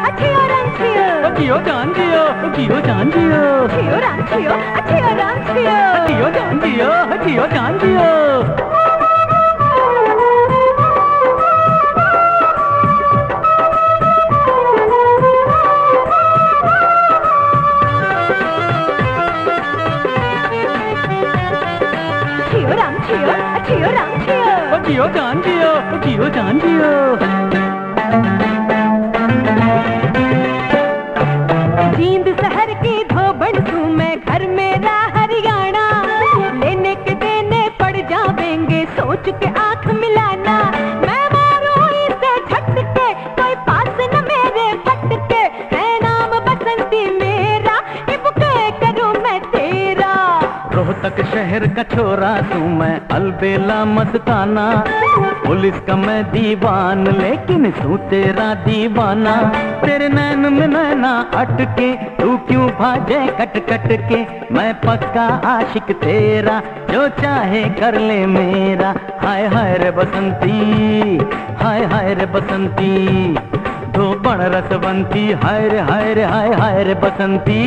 अच्छियो रंग छियो, जियो जान जियो, जियो जान जियो, छियो रंग छियो, अच्छियो रंग छियो, जियो जान जियो, जियो जान जियो। छियो रंग छियो, अच्छियो रंग छियो, जियो जान जियो, जियो जान जियो। जींद शहर की धोबन तू मैं घर मेरा हरियाणा, लेने के देने पड़ जावेंगे सोच के आंख मिलाना। मैं मारूं इसे झटके कोई पास न मेरे फटके, है नाम बसंती मेरा इबके करूं मैं तेरा। रोहतक शहर का छोरा तू मैं अलबेला मस्ताना, पुलिस का मैं दीवान लेकिन तू तेरा दीवाना। तेरे नैन में नैना अटके तू क्यों भाजे कट कट के, मैं पक्का आशिक तेरा जो चाहे कर ले मेरा। हाय हाय रे बसंती, हाय हाय रे बसंती, तो बड़ रसवंती, हाय रे हाय रे हाय हाय रे बसंती।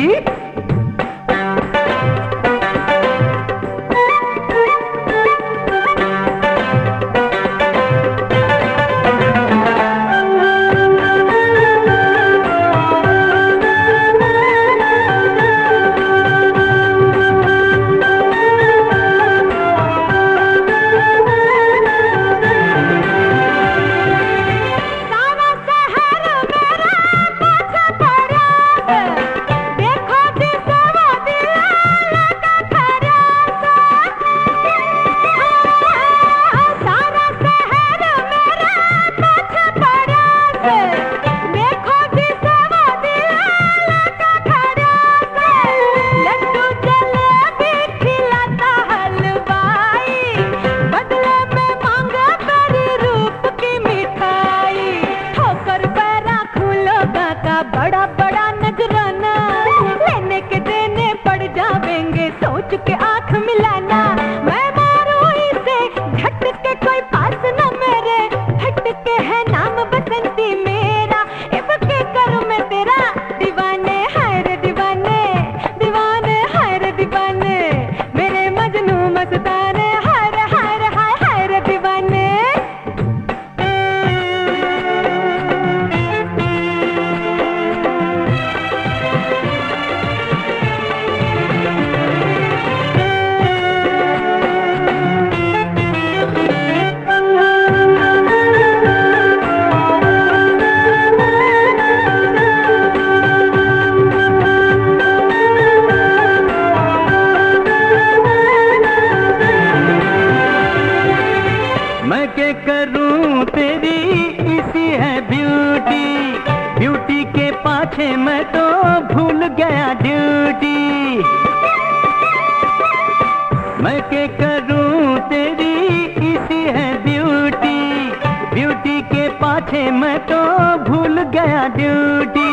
बड़ा बड़ा नजराना, लेने के देने पड़ जावेंगे सोच के आंख मिलाना। मैं मारूं इसे झटके कोई पास न मेरे हटके, है नाम बसंती मेरा इबके करूं मैं तेरा दीवाने। हाय रे दीवाने, दीवाने हाय रे दीवाने, मेरे मजनू मस्ताने, हाय रे हाय रे हाय हाय रे दीवाने। मैं क्या करूं तेरी इसी है ब्यूटी, ब्यूटी के पाछे मैं तो भूल गया ड्यूटी। मैं क्या करूं तेरी इसी है ब्यूटी, ब्यूटी के पाछे मैं तो भूल गया ड्यूटी।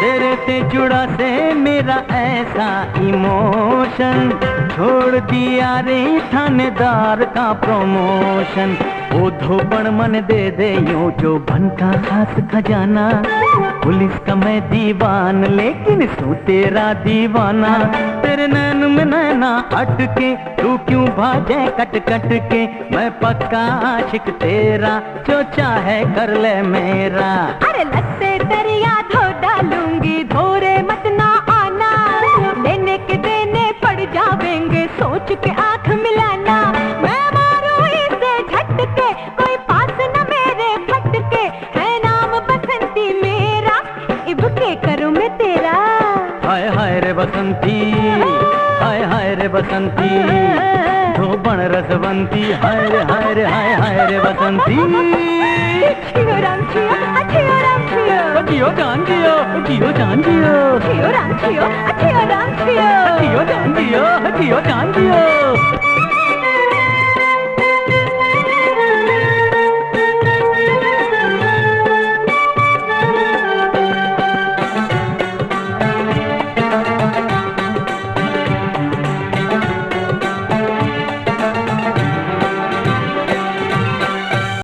तेरे से जुड़ा से मेरा ऐसा इमोशन, छोड़ दिया रे थानेदार का प्रमोशन। ओ धोबण मन दे दे यूं जो बन का खास खजाना, पुलिस का मैं दीवान लेकिन तू तेरा दीवाना। तेरे नैन में नैना अटके तू क्यों भाजे कट कट के, मैं पक्का आशिक तेरा जो चाहे कर ले मेरा। अरे लत्ते दरिया धो डालूंगी धोरे मत ना आना, लेने के देने पड़ जावेंगे सोच के आंख मिलाना। मैं मारूं इसे झटके कोई पास न मेरे फटके, है नाम बसंती मेरा इबके करूं मैं तेरा। हाय हाय रे बसंती, हाय हाय रे बसंती, धोबण रसवंती, हाय रे हाय रे हाय हाय रे बसंती। छियो रंग छियो, अच्छियो रंग छियो, जियो जान जियो, जियो जान जियो, छियो रंग छियो, अच्छियो रंग छियो, जियो जान जियो, जियो जान जियो।